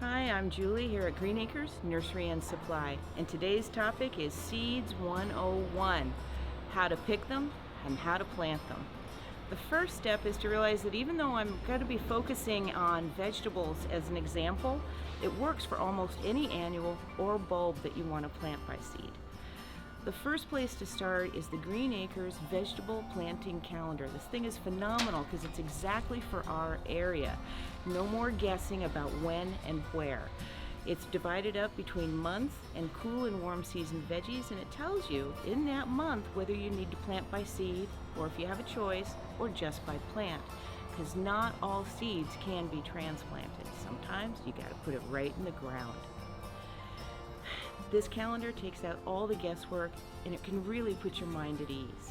Hi, I'm Julie here at Green Acres Nursery and Supply, and today's topic is Seeds 101, how to pick them and how to plant them. The first step is to realize that even though I'm going to be focusing on vegetables as an example, it works for almost any annual or bulb that you want to plant by seed. The first place to start is the Green Acres Vegetable Planting Calendar. This thing is phenomenal because it's exactly for our area. No more guessing about when and where. It's divided up between months and cool and warm season veggies, and it tells you in that month whether you need to plant by seed, or if you have a choice, or just by plant. Because not all seeds can be transplanted. Sometimes you got to put it right in the ground. This calendar takes out all the guesswork, and it can really put your mind at ease.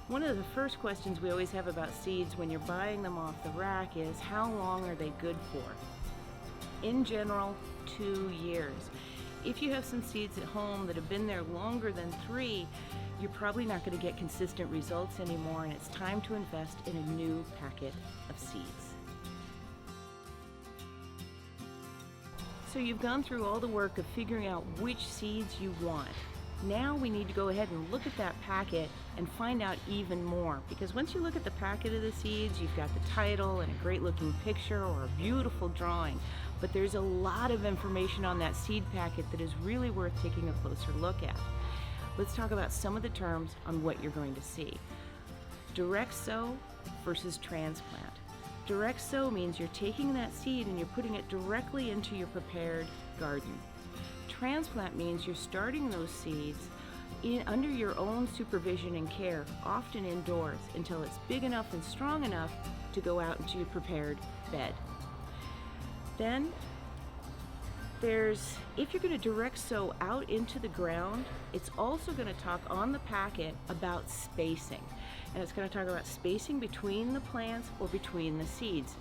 One of the first questions we always have about seeds when you're buying them off the rack is, how long are they good for? In general, 2 years. If you have some seeds at home that have been there longer than 3, you're probably not going to get consistent results anymore, and it's time to invest in a new packet of seeds. So you've gone through all the work of figuring out which seeds you want. Now we need to go ahead and look at that packet and find out even more, because once you look at the packet of the seeds, you've got the title and a great looking picture or a beautiful drawing, but there's a lot of information on that seed packet that is really worth taking a closer look at. Let's talk about some of the terms on what you're going to see. Direct sow versus transplant. Direct sow means you're taking that seed and you're putting it directly into your prepared garden. Transplant means you're starting those seeds under your own supervision and care, often indoors, until it's big enough and strong enough to go out into your prepared bed. Then if you're going to direct sow out into the ground, it's also going to talk on the packet about spacing. And it's going to talk about spacing between the plants or between the seeds.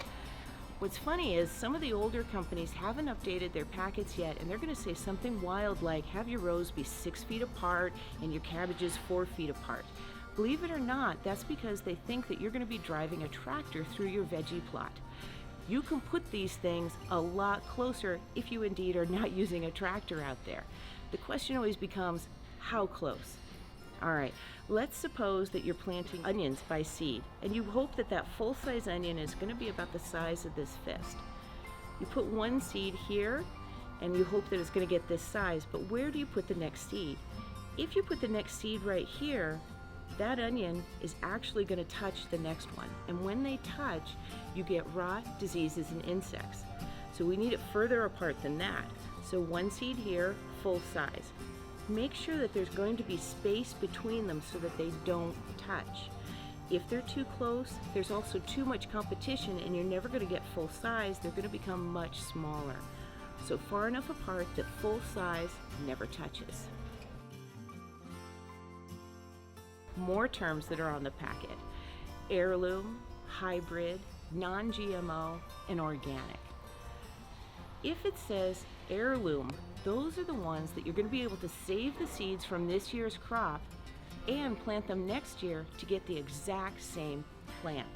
What's funny is some of the older companies haven't updated their packets yet, and they're going to say something wild like, have your rows be 6 feet apart and your cabbages 4 feet apart. Believe it or not, that's because they think that you're going to be driving a tractor through your veggie plot. You can put these things a lot closer if you indeed are not using a tractor out there. The question always becomes, how close? All right, let's suppose that you're planting onions by seed, and you hope that that full-size onion is going to be about the size of this fist. You put one seed here, and you hope that it's going to get this size, but where do you put the next seed? If you put the next seed right here, that onion is actually going to touch the next one, and when they touch, you get rot, diseases, and insects. So we need it further apart than that. So one seed here, full size. Make sure that there's going to be space between them so that they don't touch. If they're too close, there's also too much competition and you're never going to get full size. They're going to become much smaller. So far enough apart that full size never touches. More terms that are on the packet: heirloom, hybrid, non-GMO, and organic. If it says heirloom, those are the ones that you're going to be able to save the seeds from this year's crop and plant them next year to get the exact same plant.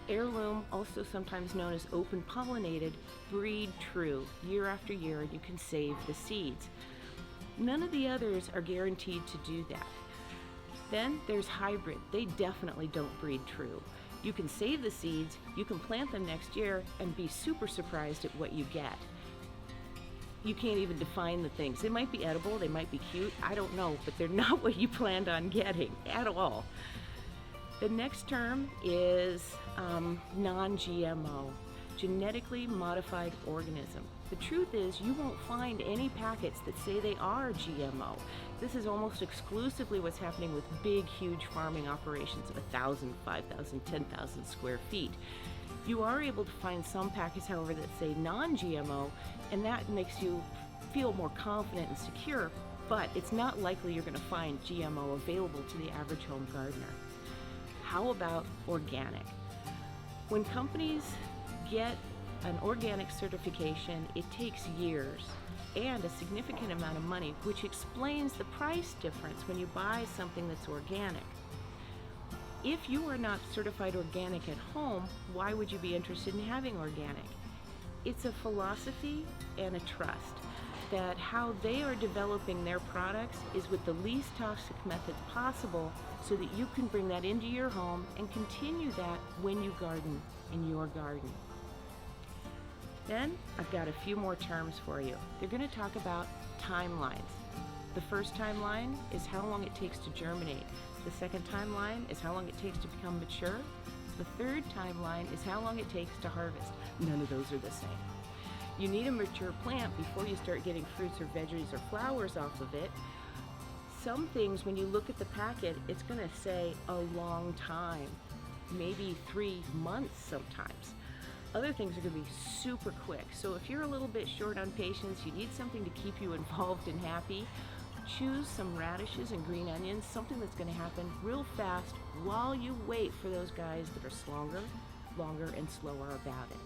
Heirloom, also sometimes known as open pollinated, breed true. Year after year, you can save the seeds. None of the others are guaranteed to do that. Then there's hybrid. They definitely don't breed true. You can save the seeds, you can plant them next year, and be super surprised at what you get. You can't even define the things. They might be edible, they might be cute, I don't know, but they're not what you planned on getting at all. The next term is non-GMO, genetically modified organism. The truth is, you won't find any packets that say they are GMO. This is almost exclusively what's happening with big, huge farming operations of 1,000, 5,000, 10,000 square feet. You are able to find some packets, however, that say non-GMO, and that makes you feel more confident and secure, but it's not likely you're going to find GMO available to the average home gardener. How about organic? When companies get an organic certification, it takes years and a significant amount of money, which explains the price difference when you buy something that's organic. If you are not certified organic at home, why would you be interested in having organic? It's a philosophy and a trust that how they are developing their products is with the least toxic methods possible, so that you can bring that into your home and continue that when you garden in your garden. Then I've got a few more terms for you. They're going to talk about timelines. The first timeline is how long it takes to germinate. The second timeline is how long it takes to become mature. The third timeline is how long it takes to harvest. None of those are the same. You need a mature plant before you start getting fruits or veggies or flowers off of it. Some things, when you look at the packet, it's going to say a long time, maybe 3 months sometimes. Other things are going to be super quick. So if you're a little bit short on patience, you need something to keep you involved and happy, choose some radishes and green onions, something that's going to happen real fast while you wait for those guys that are longer and slower about it.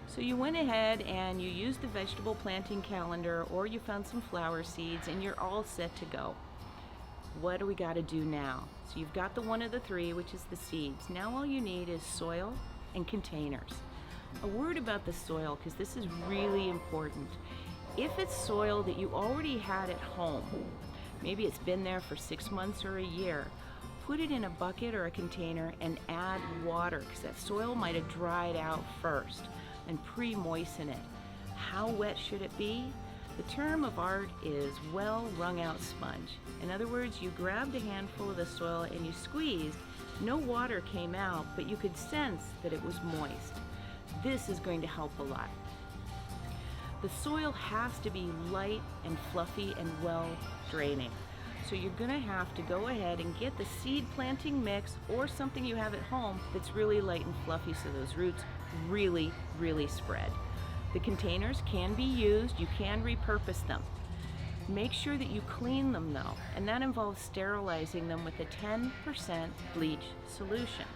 So you went ahead and you used the vegetable planting calendar, or you found some flower seeds, and you're all set to go. What do we got to do now? So you've got the one of the three, which is the seeds. Now all you need is soil and containers. A word about the soil, because this is really important. If it's soil that you already had at home, maybe it's been there for 6 months or a year, put it in a bucket or a container and add water, because that soil might have dried out first, and pre-moisten it. How wet should it be? The term of art is well wrung out sponge. In other words, you grabbed a handful of the soil and you squeezed. No water came out, but you could sense that it was moist. This is going to help a lot. The soil has to be light and fluffy and well draining. So you're going to have to go ahead and get the seed planting mix or something you have at home that's really light and fluffy, so those roots really spread. The containers can be used, you can repurpose them. Make sure that you clean them though, and that involves sterilizing them with a 10% bleach solution.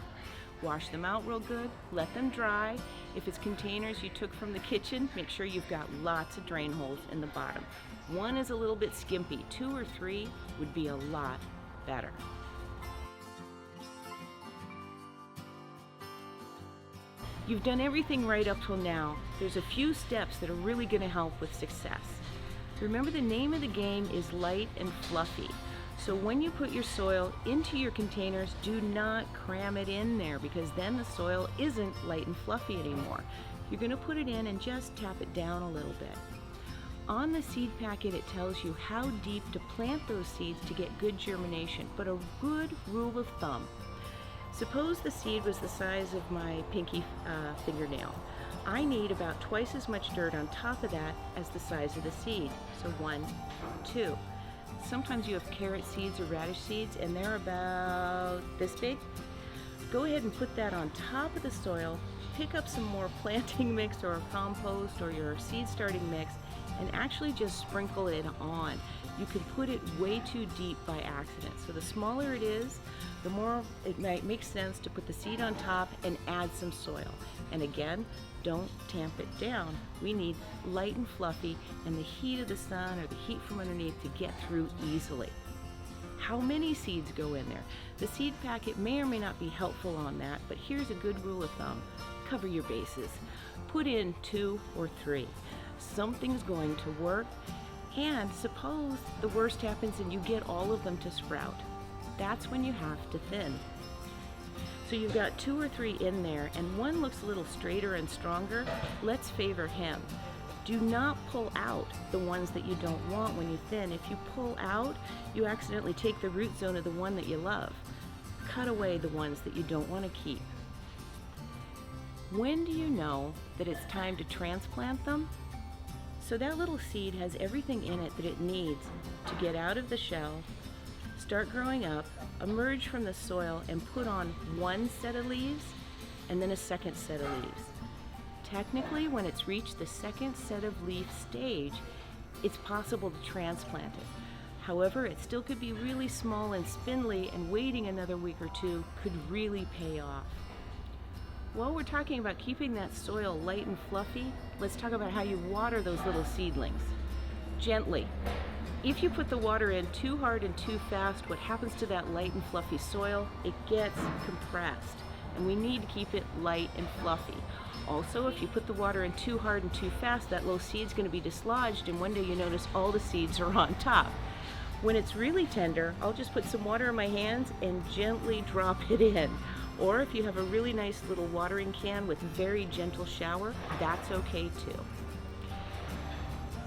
Wash them out real good, let them dry. If it's containers you took from the kitchen, make sure you've got lots of drain holes in the bottom. 1 is a little bit skimpy, 2 or 3 would be a lot better. You've done everything right up till now. There's a few steps that are really going to help with success. Remember, the name of the game is light and fluffy. So when you put your soil into your containers, do not cram it in there, because then the soil isn't light and fluffy anymore. You're going to put it in and just tap it down a little bit. On the seed packet, it tells you how deep to plant those seeds to get good germination, but a good rule of thumb. Suppose the seed was the size of my pinky fingernail. I need about twice as much dirt on top of that as the size of the seed. So 1, 2. Sometimes you have carrot seeds or radish seeds and they're about this big. Go ahead and put that on top of the soil, pick up some more planting mix or compost or your seed starting mix, and actually just sprinkle it on. You can put it way too deep by accident. So the smaller it is, the more it might make sense to put the seed on top and add some soil. And again, don't tamp it down. We need light and fluffy and the heat of the sun or the heat from underneath to get through easily. How many seeds go in there? The seed packet may or may not be helpful on that, but here's a good rule of thumb. Cover your bases. Put in 2 or 3. Something's going to work, and suppose the worst happens and you get all of them to sprout. That's when you have to thin. So you've got 2 or 3 in there, and one looks a little straighter and stronger. Let's favor him. Do not pull out the ones that you don't want when you thin. If you pull out, you accidentally take the root zone of the one that you love. Cut away the ones that you don't want to keep. When do you know that it's time to transplant them? So that little seed has everything in it that it needs to get out of the shell, start growing up, emerge from the soil, and put on one set of leaves and then a second set of leaves. Technically, when it's reached the second set of leaf stage, it's possible to transplant it. However, it still could be really small and spindly, and waiting another week or 2 could really pay off. While we're talking about keeping that soil light and fluffy, let's talk about how you water those little seedlings. Gently. If you put the water in too hard and too fast, what happens to that light and fluffy soil? It gets compressed. and we need to keep it light and fluffy. Also, if you put the water in too hard and too fast, that little seed's going to be dislodged, and one day you notice all the seeds are on top. When it's really tender, I'll just put some water in my hands and gently drop it in. Or if you have a really nice little watering can with very gentle shower, that's okay too.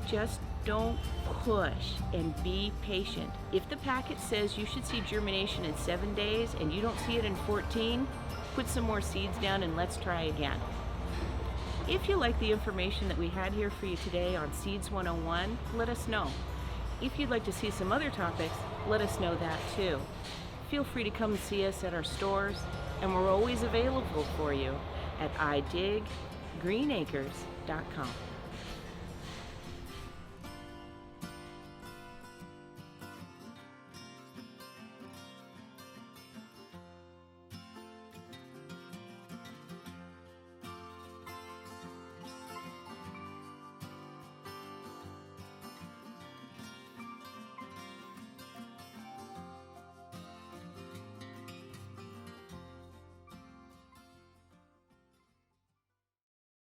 Just don't push and be patient. If the packet says you should see germination in 7 days and you don't see it in 14, put some more seeds down and let's try again. If you like the information that we had here for you today on Seeds 101, let us know. If you'd like to see some other topics, let us know that too. Feel free to come and see us at our stores, and we're always available for you at idiggreenacres.com.